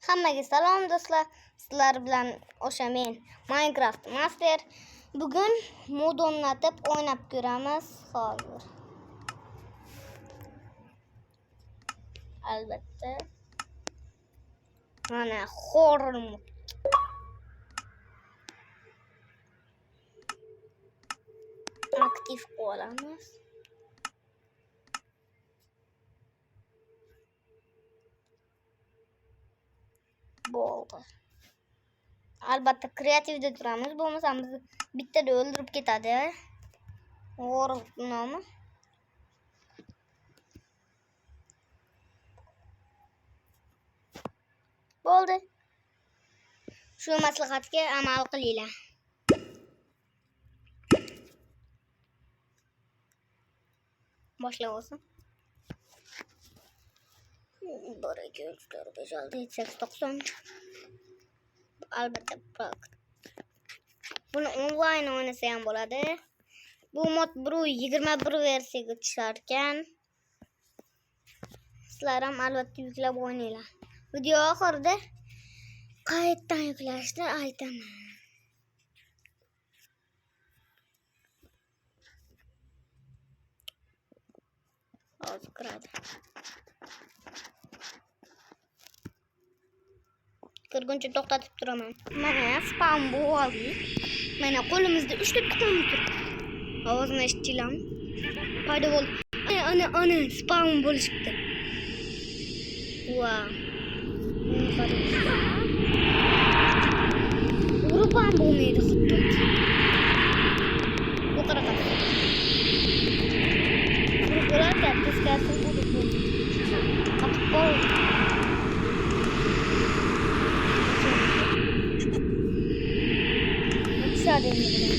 Hammaga salom do'stlar. Sizlar bilan o'sha men Minecraft Master. Bugun mod o'rnatib o'ynab ko'ramiz hozir. Albatta. Mana horror mod. Aktiv qilamiz. Bo'ldi. Albatta kreativda turamiz. Bo'lmasa biz bittada o'ldirib ketadi. Horror nomi. Bo'ldi. Shu maslahatga amal qilinglar. Boshlab olsin. 1 2 3 4 5 6 7 8 9 albatta bak. Buni onlayn o'ynasa ham bo'ladi. Bu mod 21 versiyaga tushar ekan. Sizlar ham albatta yuklab o'ynanglar. Video oxirida qayerdan yuklashni aytaman. Hozir kiradi. Kirguncha to'xtatib turaman. Mana spam bu oldi. Mana qo'limizda 3 ta tuxum turibdi. Ovozini eshitdinglarmi? Paydo bo'ldi. Ana spam bo'lishibdi. Wow. Urib ham bo'lmaydi xuddi. Bu qanaqa? Urib bo'ladi, tezkari urib bo'ldi. Qatib qoldi. Tushadi endi bular.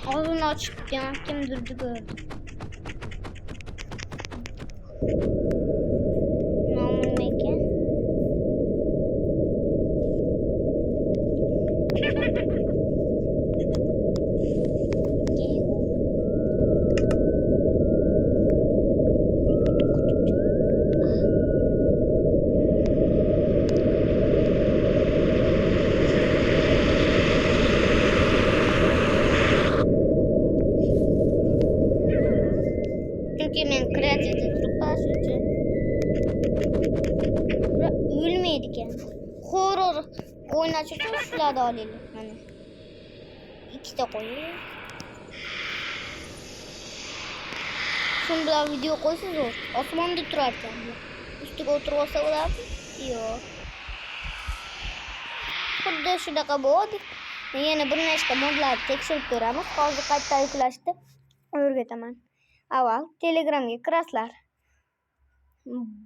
Ağzını açıp ya kim durdu gördü. Namun meke. Çünkü ben kreatifte durup başlayacağım. Ölmeydik yani. Horror oynayacağım şurada alayım. Hani 2 de koyuyor. Şunu bir video koysanız olur. Osman'da turarken. Üstüne oturup olsa olur. Yok. Burada şurada bo'ldi. Yana bir nechta modlarni tekshirib ko'ramiz. Hozir qayta yuklashni o'rgataman. Avval Telegramga kirasizlar.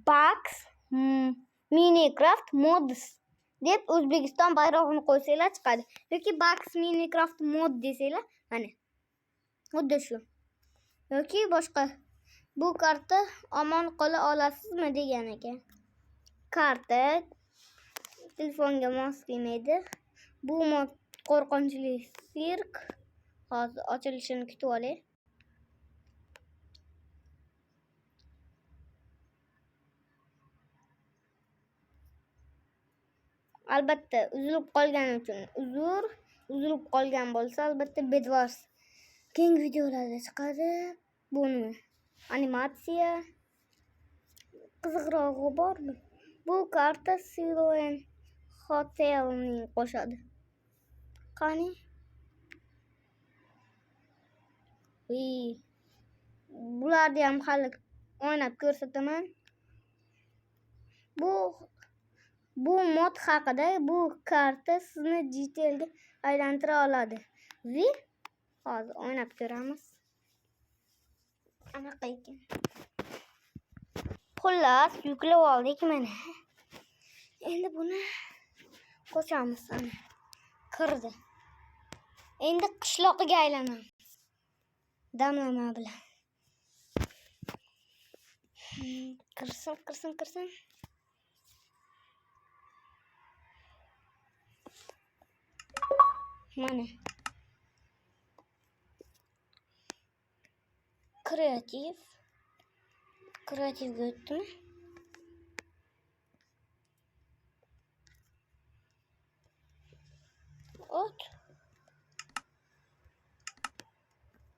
Box Minecraft Mods deb O'zbekiston bayrog'ini qo'ysanglar chiqadi. Yoki Box Minecraft Mod desanglar, mana. Xuddi shu. Yoki boshqa. Bu karta omon qola olasizmi degan ekan. Karta telefonga mos kelmaydi. Bu mod qo'rqinchli sirk. Hozir ochilishini kutib olay. Albatta uzilib qolgani uchun uzr, uzilib qolgan bo'lsa albatta Bedwars keyingi videolarda chiqadi. Buni animatsiya qiziqrog'i bormi? Bu karta Siloen Hotel'ning qo'shadi. Qani? Bularni ham hali o'ynab ko'rsataman. Bu mod haqida bu karta sizni detailga aylantira oladi. Va hozir o'ynab ko'ramiz. Anaqa ekan. Xullas, yuklab oldik mana. Endi buni qo'shamiz ana. Kirdi. Endi qishloqqa aylanamiz. damlama bilan. Kirsin. Mana. Kreativga o'tdimi?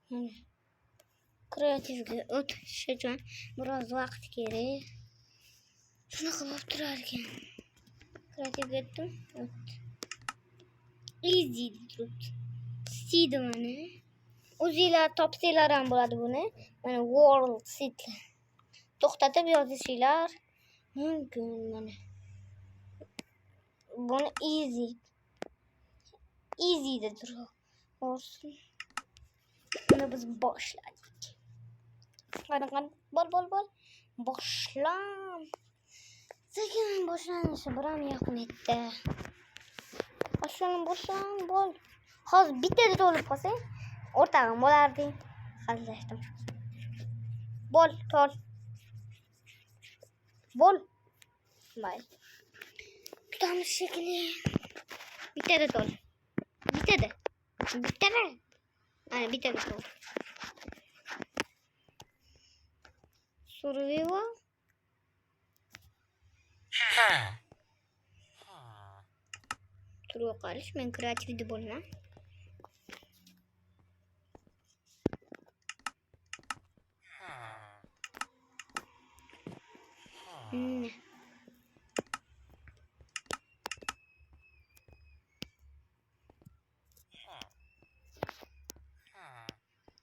Mana. Kreativga o'tish uchun biroz vaqt kerak. Shunaqa bo'lib turar ekan. Kreativga o'tdim. Easy turibdi. Sidi mana. O'zinglar topsanglar ham bo'ladi buni. Mana World City. To'xtatib yozishinglar mumkin mana. Buni easy deb turibdi. Buni biz boshladik. Qanaqa bol. Boshlam. Sekin boshlanishi biram yoqmaydi. Boshlan bol. Hozir bittada to'lib qolsang, o'rtag'im bo'lardi. Hazillashdim. Bol, tol. Bol. Mayli. Tutamiz shekilli. Bittada tol. Bittada. Ana bittada tol. Survival. Turib qolish, men kreativ deb bo'laman.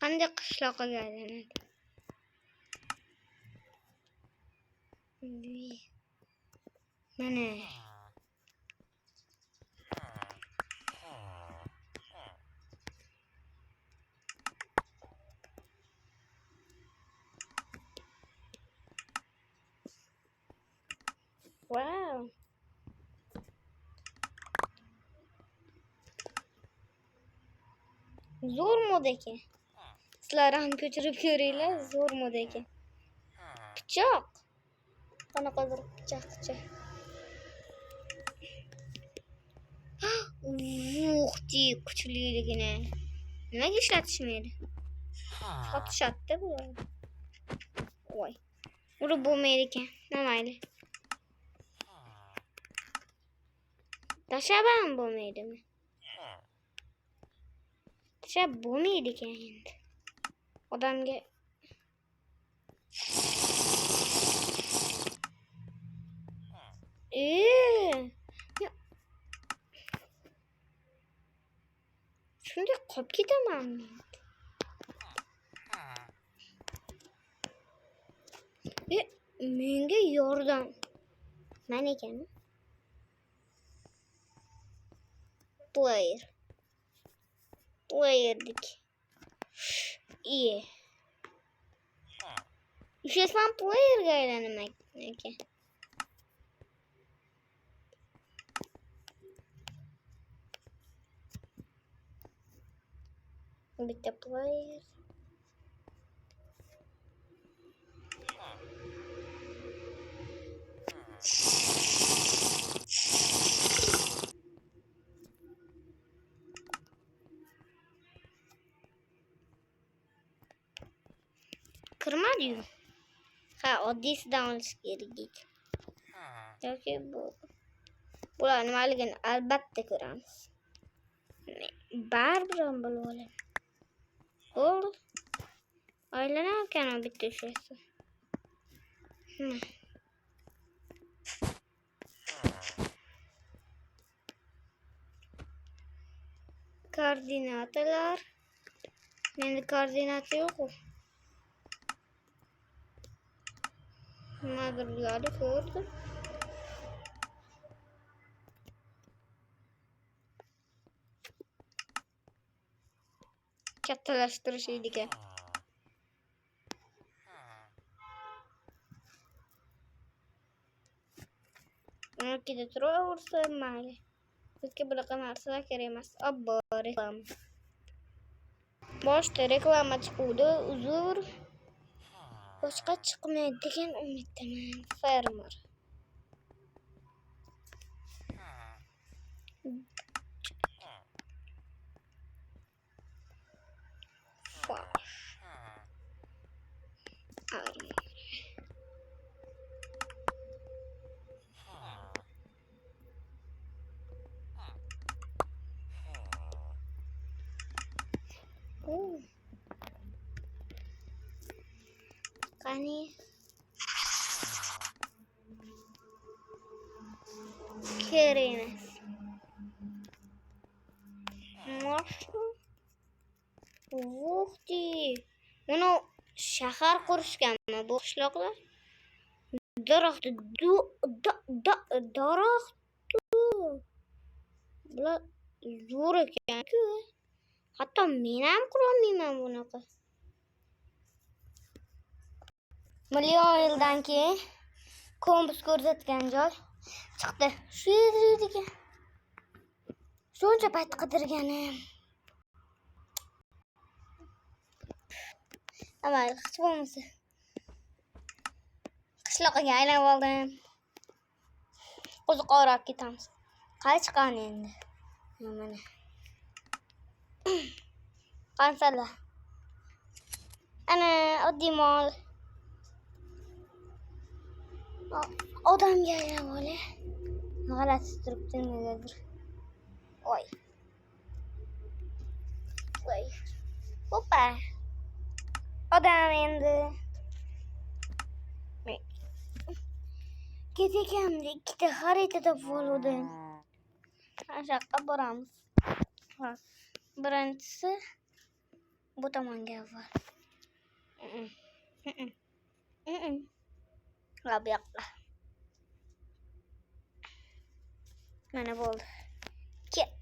Qanday qishloqqa aylanadi? Mana. Wow. Zo'r mod ekan. Sizlar ham ko'chirib ko'ringlar, zo'r mod ekan. Pichoq. Qanaqadir pichoq. Kuchliligini. Nimaga ishlatishmaydi? Sotishadi bular. Voy. Urib bo'lmaydi ekan. Mayli. Tashlab ham bo'lmaydimi? Tashlab bo'lmaydi ekan endi. Odamga shunday qolib ketaman. Menga yordam. Mana ekan. Player dik. Ishlasam playerga aylanaman ekan. Bitta player. Kirmadi-yu. Ha, oddiysidan olish kerak. Yoki bular nimaligini albatta ko'ramiz. Baribir ham bilib olaman. Bo'ldi. Aylanar ekan bitta ushasi. Koordinatalar. Menda koordinata yo'q-ku. Nimadirlarni ko'rdim. Kattalashtirish ekan. Unakida turaversa mayli. Bizga bunaqa narsalar kerak emas. Obbo, reklama. Boshda reklama chiquvdi, uzr. Boshqa chiqmaydi degan umiddaman. Fermer. Qani kerak emas. Vo'xti. Uni shahar qurishganmi bu qishloqlar? Daraxt daraxt. Bular zo'r ekan-ku. Hatto men ham qurolmayman bunaqa. Million yildan keyin kompas ko'rsatgan joy chiqdi. Shu yerga. Shuncha payt qidirganim. Amal hech bo'lmasa qishloqqa aylanib oldim. Qo'ziqorak ketamiz. Qaychiqani endi. Mana. Qansalar. Ana oddiy mol. Odamga aylab olay. G'alati turibdi negadir. Voy. Voy. Hoppa. Odam endi. Ketekamda ikkita xaritada bo'ldi. Ashaqqa boramiz. Birinchisi bu tomonga avval. Bu yoqqa. Mana bo'ldi. Ket.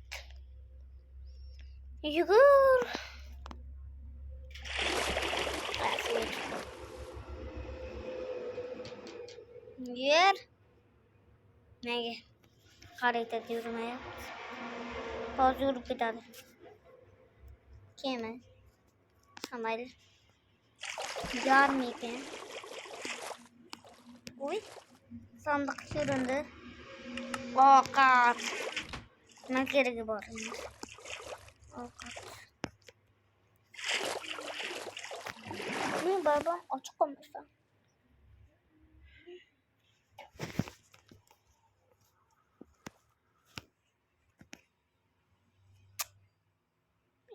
Yugur. Yer. Nega? Xaritada yurmayapti. Hozir yurib ketadi. Kema. Samayli. Yarmi ekan. Uy. Sandiq ko'rindi. Ovqat. Nima keragi bor endi? Ovqat. Men babam ochiq qolmasam.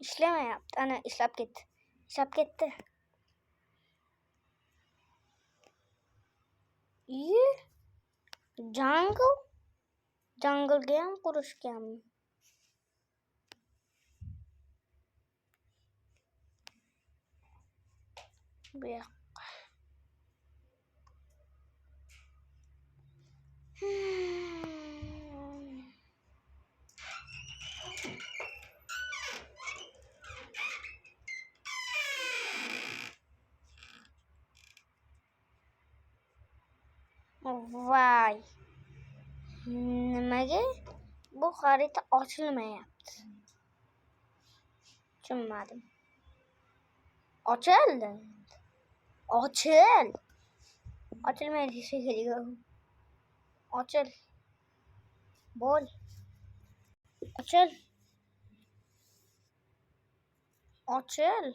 İşlemayapti. Ana ishlab ketdi. Ishlab ketdi. Jungle? Junglega ham qurishganmi? Bu yoqqa. Vay. Nimaga bu xarita ochilmayapti? Tushunmadim. Ochildi. Ochil. Ochilmaydi shekilli. Ochil. Bo'l. Ochil. Ochil.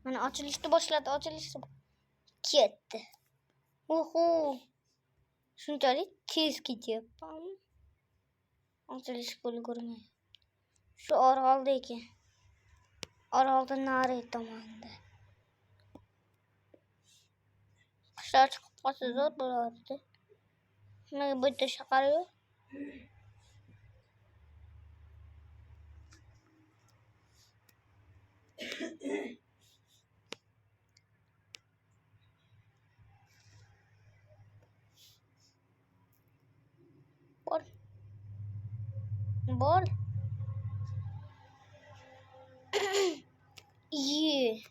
Mana ochilishni boshladi, ochilishni ketdi. Oho. Shunchalik tez ketyapman. Ochilish bo'lgurmay. Shu orolda ekan. Orolda nari tomonda. Qishlar chiqib qolsa zo'r bo'lardi. Nimaga bu yerda shahar yo'q? Bol. Iyi.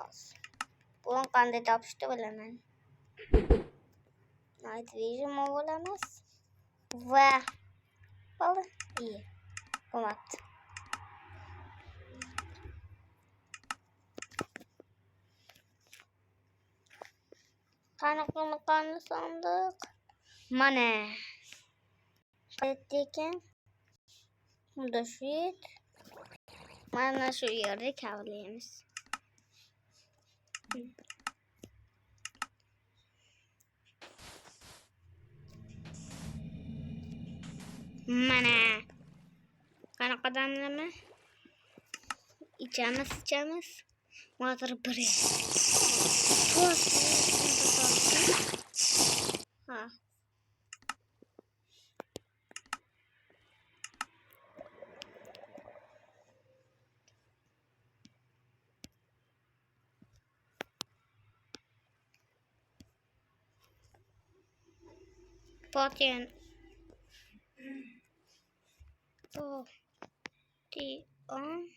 Az. Bunu qanday topishni bilaman. Night vision bo'lamiz. Va Oldu. İyi. Komat. Kanı sandık. Mana. Qayerda burada shu yer. Mana shu yerda kavlaymiz. Mana. Qanaqa damlama? İçemiz. Motor bir. Ha. Poten. Oh. Ti on.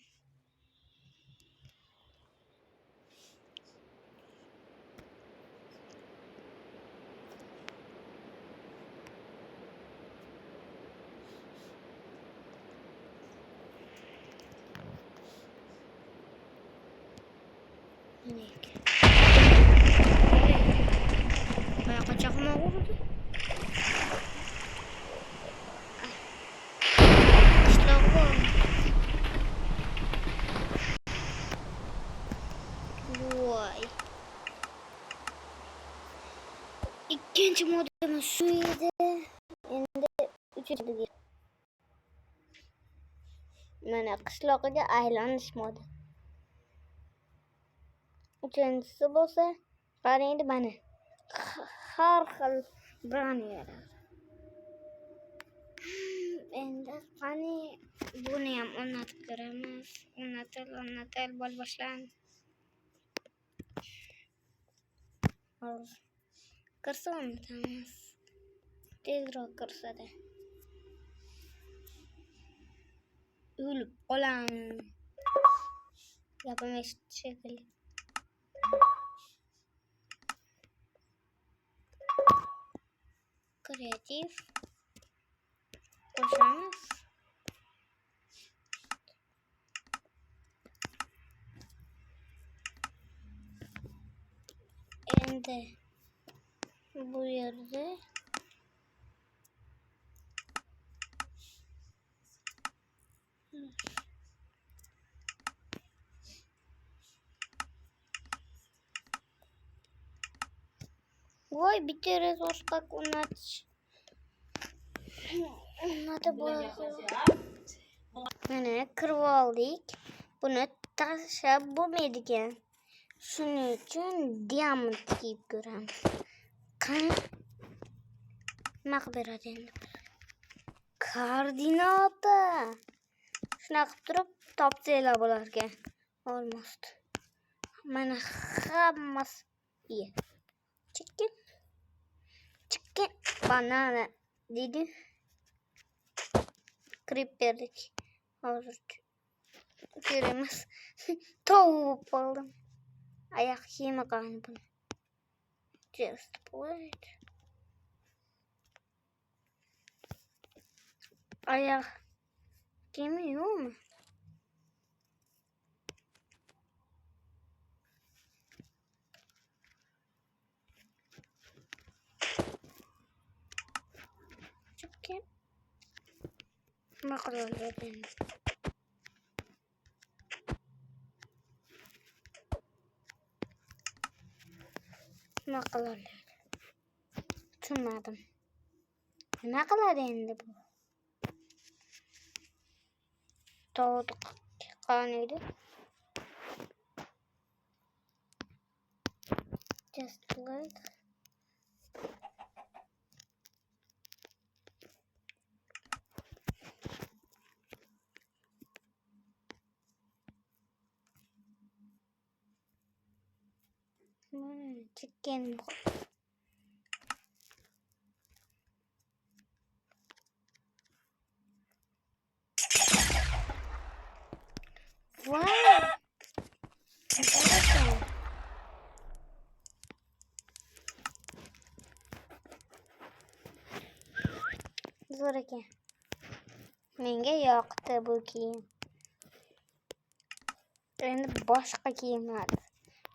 Nek. Kayak kacak mau vurdu. Kışlağım. Vay. İkinci modemiz şuydu. Endi üçüncü. Mana qishloqqa aylanish modi. Uchinchisi bo'lsa, qarang mana. Har xil braniyalar. Endi qani buni ham o'rnatib ko'ramiz. O'rnatil bo'l boshlan. Kirsa o'rnatamiz. Tezroq kirsa-da. O'lib qolam. Gapim shekilli. Kreativ. Qo'shamiz. Endi bu yerda voy bitta resursga o'rnatish. O'rnatib bo'ladi. Mana kirib oldik. Buni tashlab bo'lmaydi ekan. Shuning uchun diamond kiyib ko'ramiz. Qani nima qilib beradi endi? Koordinata. Shunaqa qilib turib topsanglar bo'lar ekan. Olmasdi. Mana hammasi iyi. Chicken banana dedi. Creeper'dik. Hozir ko'ramiz. Tovib oldim. Ayak kiyimi qani buni. Just wait. Ayak kiyimi yo'qmi? Chicken. Nima qilaveradi endi? Nima qiladi? Tushunmadim. Nima qiladi endi bu? Tovuq qaniydi? Just like chicken. Wow. Zo'r ekan. Menga yoqdi bu kiyim. Endi boshqa kiyimlar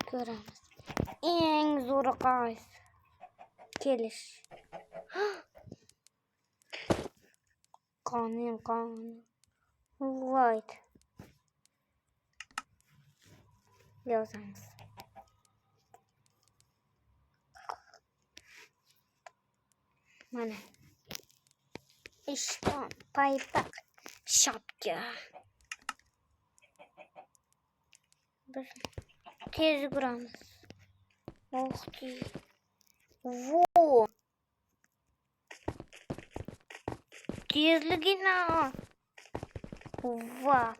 ko'ramiz. Eng zo'ri qaysi? Kelish. Qonun. White. Yozamiz. Mana. İşte paypak. Şapka. Bir tez kuramız. Oh ki. Voo. Tezligine. Vap.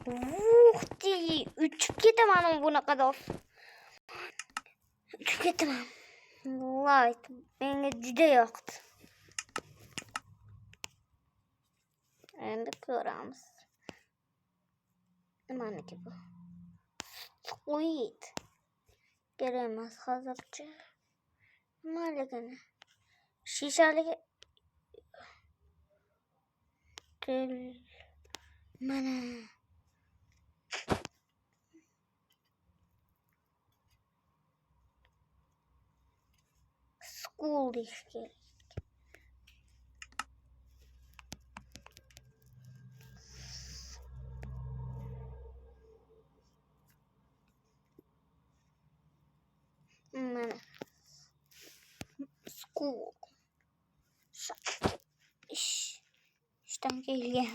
Vuhti. Uçup ketemem buna kadar. Uçup ketemem. Light. Menga juda yoqdi. Endi ko'ramiz. Nimaniki bu? Squid. Kerak emas hozircha. Nimaligini? Shishaligi. Mana. School deyish kerak. Mana. School. İşten kelgan.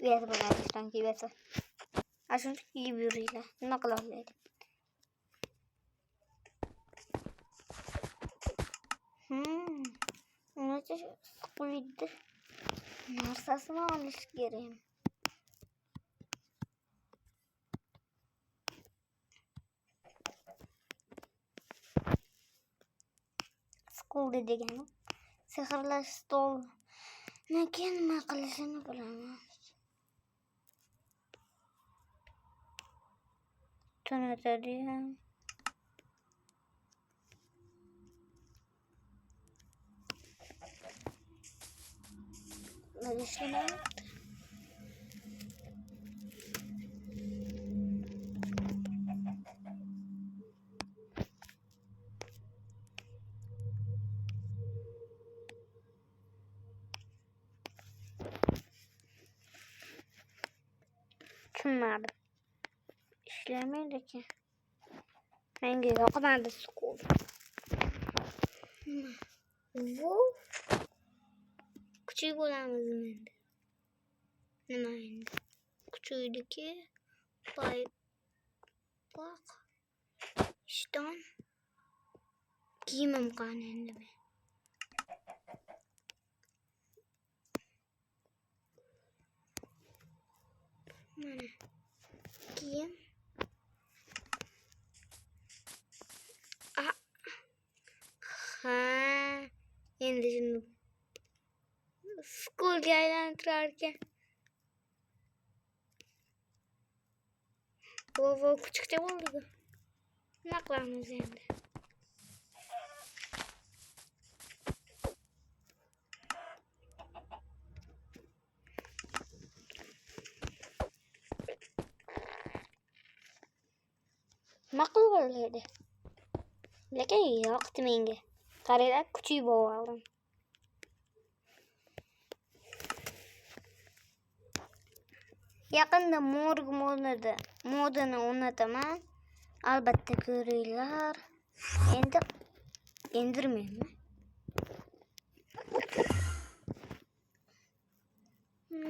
Uyat bo'ladi, ishdan kelsa. Ashuncha kiyib yuringlar. Nima qila oladi? Unacha squid narsasini olish kerak. School degani sehrli stol. Nima qilishini bilaman. Tunatadi ham. Nima ishlamayapti? Tushunmadim. İşlemaydi ki. Menga yoqmadi school. Bu kuchuk bo'lamiz endi. Nima endi? Kuchukniki bak. İşton. Kiyimim qani endi men. Mana kiyim. Ha, endi shuni schoolga aylantirar ekan. Vovo kuchukcha bo'ldi-ku. Nima qilamiz endi? Ma'qul bo'ldi. Lekin yoqdi menga. Qaranglar, kuchuk bo'lib oldim. Yaqinda morg modani o'rnataman. Albatta ko'ringlar. Endi endirmayman.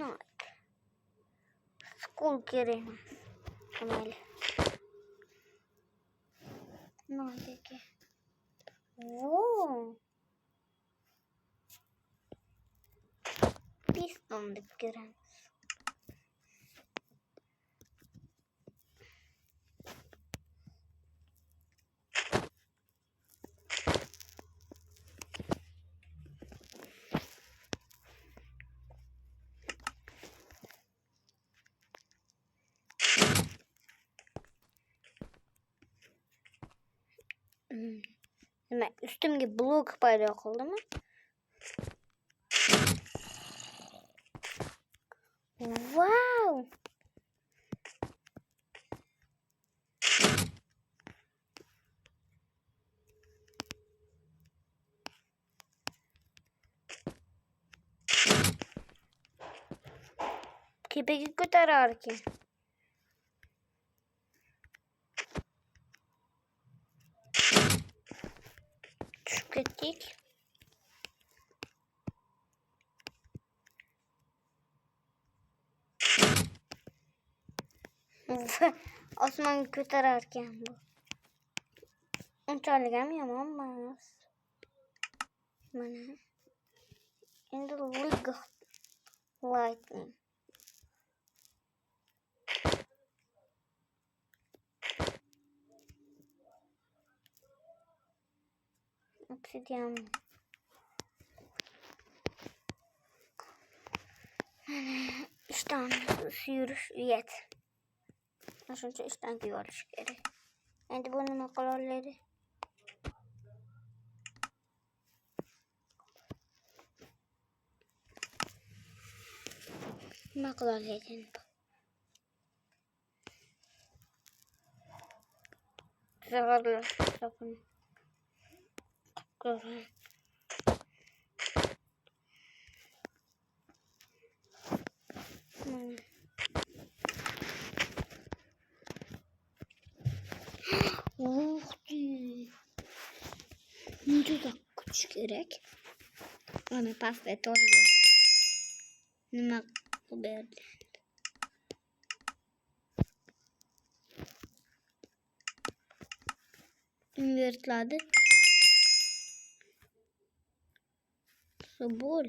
Not. School kerak emas. Mayli. Nodeki. Voo. Piston deb ko'ramiz. Nima, ustimga blok paydo qildimi? Wow. Kepeki ko'tarar ki. Tushib ketdik. Osmonga ko'tarar ekan bu. Unchalik ham yomon emas. Mana. Endi League of Lightning. Obsidian. İşten yürüyüş yet. Şuncha ishdan kelib olish kerak. Endi bu nima qila oladi? Nima qila oladi endi? Zaharlar sapini. Ko'ring. Juda kuch kerak. Ana pastda oluyor. Nima berdi? Invertladi. Bol.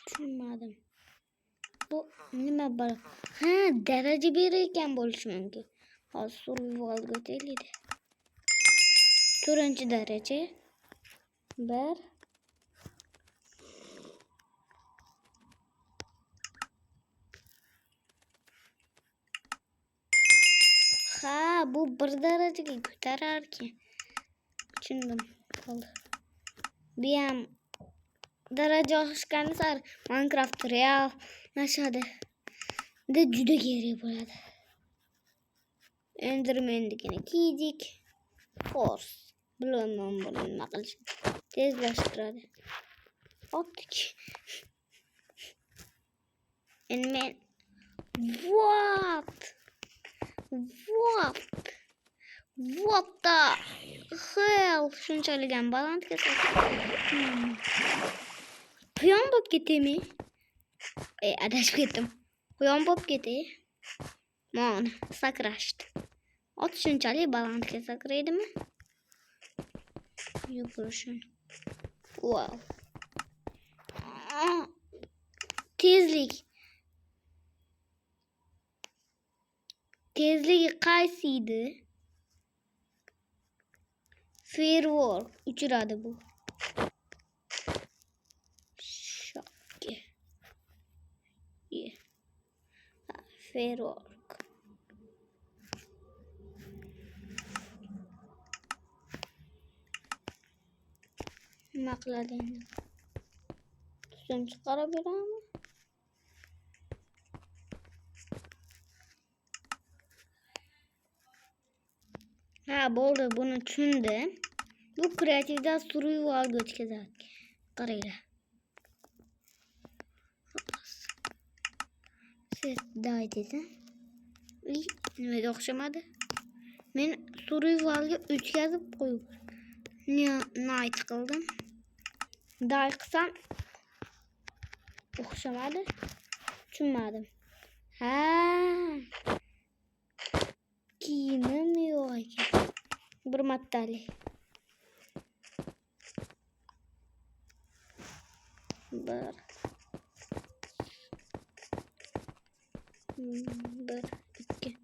Tushunmadim. Bu nima bo'l? Ha, daraja berayotgan bo'lishi mumkin. Hozir survivalga o'taylik. 4-daraja. 1. Ha, bu 1 darajaga ko'tarar ekan. Tushundim. Qoldi. Bu ham daraja oshgani sari Minecraft real nashadi. De juda kerak bo'ladi. Enderman'nikini kiydik. Force. Bilmayman buni nima qilish. Tezlashtiradi. Optik. And man. What? What the hell? Shunchalik ham baland ketadi. Quyon bo'lib ketdimi? Adashib ketdim. Quyon bo'lib ketdi. Mana sakrashdi. Ot shunchalik balandga sakraydimi? Yugurishim. Wow. Tezlik. Tezligi qaysi edi? Firework uchiradi bu. Shokka. Firework. Nima qiladi endi? Tuzum chiqarib berami? Ha, bo'ldi, buni tushundim. Bu kreativda survivalga o'tkazadi. Qaranglar. Set daydi. Nimaga o'xshamadi? Men survivalga o'tkazib qo'yib. Night qildim. Day qilsam o'xshamadi. Tushunmadim. Ha. Kiyimim yo'q ekan. Bir martali. Bir, 2,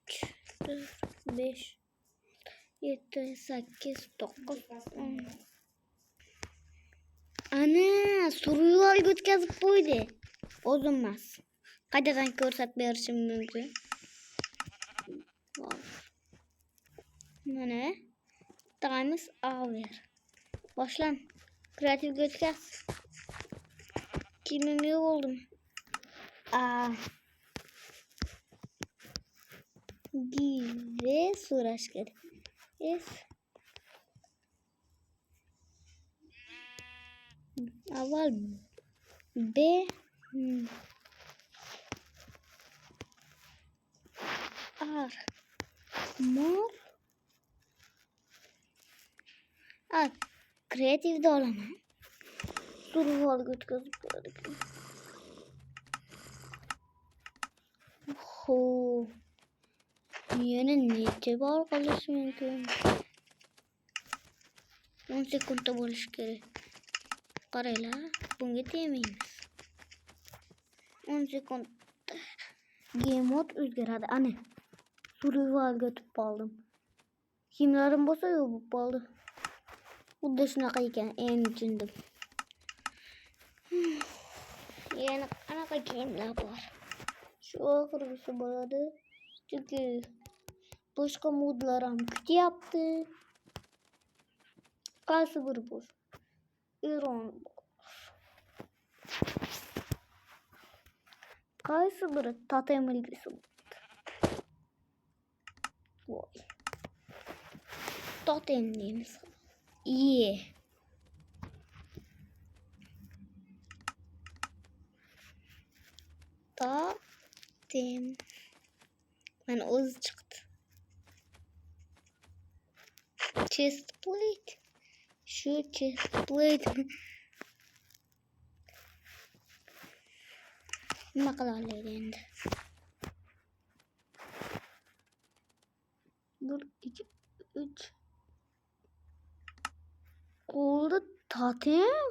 3, 4, 5, 7, 8, 9, 10. Ana, survivalga o'tkazib qo'ydi. O'zimmas. Qaytadan ko'rsatib berishim mumkin. Mana Times hour. Başlan. Kreatif götürüz. Kimim yok oldum. Give so'rash kerak. If avval B R more kreativda olaman. Survivalga o'tkazib ko'radik. Yana necha bor qilish mumkin? 10 sekundda bo'lishi kerak. Qaranglar, bunga tegmaymiz. 10 sekund. Game mode o'zgaradi. Ana. Survivalga o'tib qoldim. Kimlarim bo'lsa yo'q bo'lib qoldi. Xuddi shunaqa ekan, endi tushundim. Yana qanaqa gamelar bor? Shu oxirgisi bo'ladi. Chunki boshqa modlar ham kutyapti. Qaysi biri bor? Iron. Qaysi biri totem ilgisi? Voy. Totem deymiz. Totem. Mana o'zi chiqdi. Chest plate. Shu chest plate. Nima qila oladi endi? 1 2 3 Qoldi totem.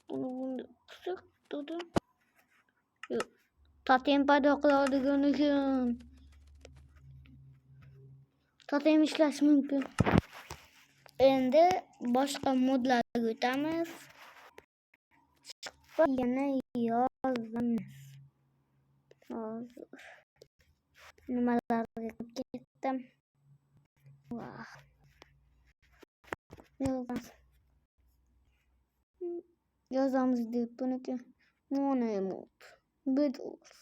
Buni tutdim. Yo'q. Totem paydo qiladigan ekan. Totem ishlash mumkin. Endi boshqa modlarga o'tamiz. Yana yozamiz. Hozir nimalarga ketdim? Vah. Yozamiz deb buniki monomod. Bedwars.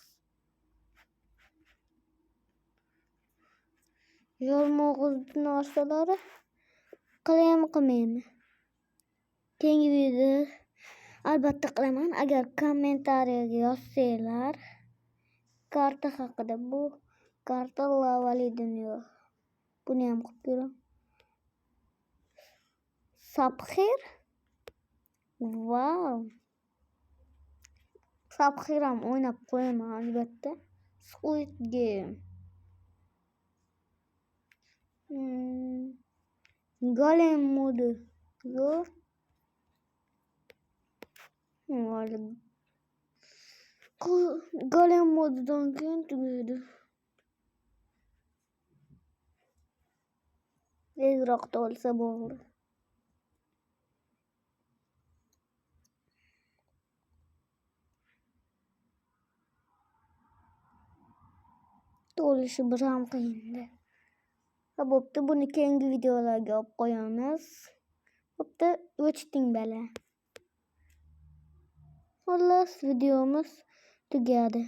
Yormog'iz narsalari qilmaymi? Keyingi video albatta qilaman. Agar kommentariyaga yozsanglar, karta haqida, bu karta lavali dunyo. Buni ham qilib ko'ring. Sapxir. Wow. Sapxir ham o'ynab qo'yaman albatta. Squid Game. Golem modi. Zo'r. Golem modidan keyin tugaydi. Tezroq olsa bo'ldi. To'lishi bir ham qiyindi. Bo'pti, buni keyingi videolarga olib qo'yamiz. Bo'pti, o'chiting bala. Xullas, videomiz tugadi.